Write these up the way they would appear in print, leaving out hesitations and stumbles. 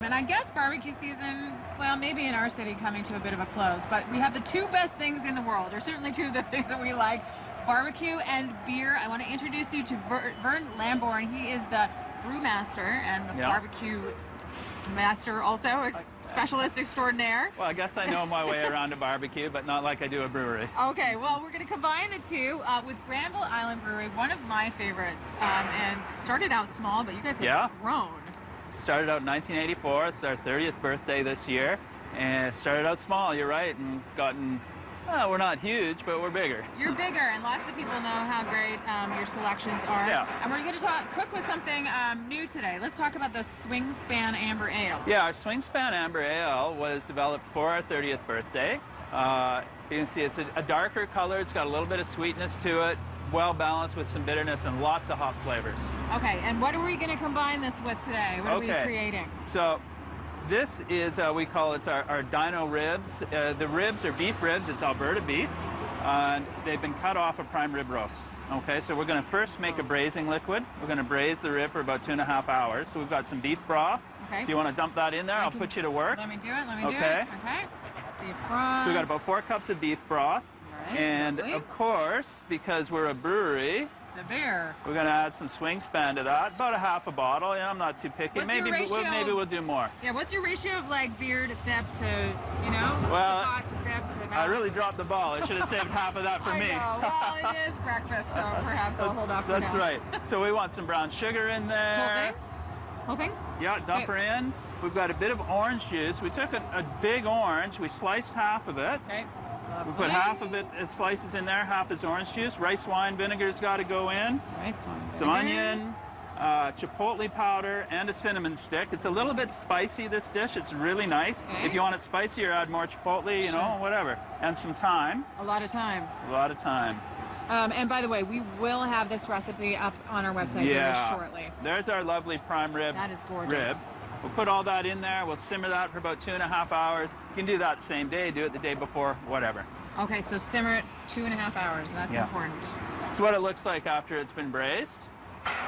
And I guess barbecue season, well, maybe in our city coming to a bit of a close, but we have the two best things in the world, or certainly two of the things that we like, barbecue and beer. I want to introduce you to Vern Lamborn. He is the brewmaster and the barbecue master also, specialist extraordinaire. Well, I guess I know my way around a barbecue, but not like I do a brewery. Okay, well, we're going to combine the two with Granville Island Brewing, one of my favorites, and started out small, but you guys have grown. Started out in 1984. It's our 30th birthday this year, and started out small, you're right, and gotten, well, we're not huge, but we're bigger. You're bigger, and lots of people know how great your selections are. Yeah. And we're going to cook with something new today. Let's talk about the Swing Span Amber Ale. Yeah, our Swing Span Amber Ale was developed for our 30th birthday. You can see it's a darker color. It's got a little bit of sweetness to it, well balanced with some bitterness and lots of hop flavors. Okay, and what are we going to combine this with today? What are we creating? So this is, we call it our dino ribs. The ribs are beef ribs. It's Alberta beef. They've been cut off a prime rib roast. Okay, so we're going to first make a braising liquid. We're going to braise the rib for about 2.5 hours. So we've got some beef broth. Okay. Do you want to dump that in there? I'll put you to work. Let me do it. Let me do it. Okay. Beef broth. So we've got about 4 cups of beef broth. Right, and of course, because we're a brewery, the beer. We're going to add some Swing Span to that, about a half a bottle. Yeah, I'm not too picky. Maybe we'll do more. Yeah, what's your ratio of like beer to sip to, you know, well, to hot to sip to I really dropped the ball. I should have saved half of that for me. I know. Well, it is breakfast, so perhaps I'll hold off for now. That's right. So we want some brown sugar in there. Whole thing? Whole thing? Yeah, dump her in. We've got a bit of orange juice. We took a big orange. We sliced half of it. Okay. We put half of it as slices in there, half is orange juice. Rice wine vinegar's got to go in. Rice wine vinegar. Some onion, chipotle powder, and a cinnamon stick. It's a little bit spicy, this dish. It's really nice. Okay. If you want it spicier, add more chipotle, you know, whatever. And some thyme. A lot of thyme. A lot of thyme. And by the way, we will have this recipe up on our website very shortly. There's our lovely prime rib. That is gorgeous. Rib. We'll put all that in there. We'll simmer that for about 2.5 hours. You can do that same day, do it the day before, whatever. Okay, so simmer it 2.5 hours. That's important. That's what it looks like after it's been braised.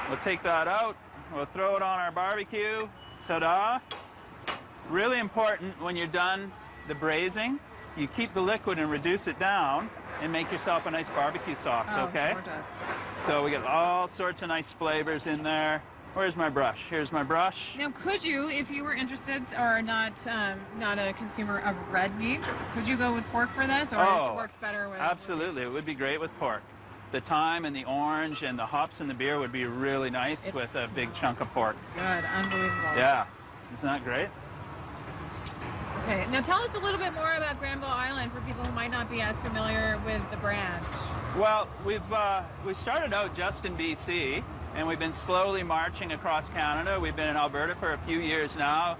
We'll take that out. We'll throw it on our barbecue. Ta-da! Really important when you're done the braising, you keep the liquid and reduce it down and make yourself a nice barbecue sauce, okay? Gorgeous. So we get all sorts of nice flavors in there. Where's my brush? Here's my brush. Now, could you, if you were interested or not a consumer of red meat, could you go with pork for this, or it works better with? Absolutely, it would be great with pork. The thyme and the orange and the hops and the beer would be really nice with a big chunk of pork. Good, unbelievable. Yeah, isn't that great? Okay, now tell us a little bit more about Granville Island for people who might not be as familiar with the brand. Well, we started out just in BC. And we've been slowly marching across Canada. We've been in Alberta for a few years now.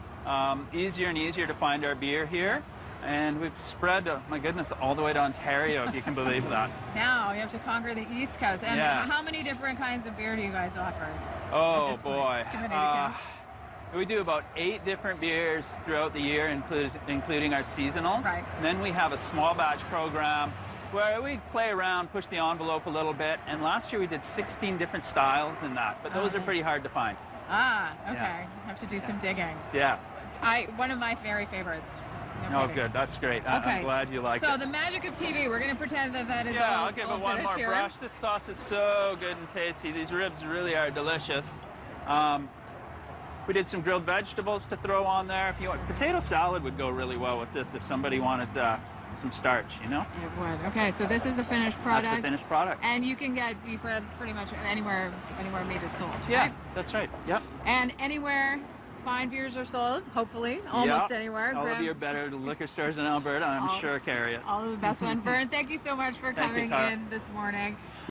Easier and easier to find our beer here. And we've spread, my goodness, all the way to Ontario, if you can believe that. Now you have to conquer the East Coast. And how many different kinds of beer do you guys offer? Oh, boy. Too many to count. We do about 8 different beers throughout the year, including our seasonals. Right. And then we have a small batch program where we play around, push the envelope a little bit, and last year we did 16 different styles in that, but those are pretty hard to find. Ah, okay. Yeah. Have to do some digging. Yeah. One of my very favorites. No, good. That's great. I'm glad you like it. So the magic of TV, we're going to pretend that is all I'll give it one more here. brush. This sauce is so good and tasty. These ribs really are delicious. We did some grilled vegetables to throw on there. If you want, potato salad would go really well with this if somebody wanted some starch, you know? It would. Okay, so this is the finished product. That's the finished product. And you can get beef ribs pretty much anywhere meat is sold, Yeah, right? that's right. Yep. And anywhere fine beers are sold, hopefully, almost anywhere. All of your better liquor stores in Alberta, I'm sure, carry it. All of the best one. Vern, thank you so much for coming in this morning.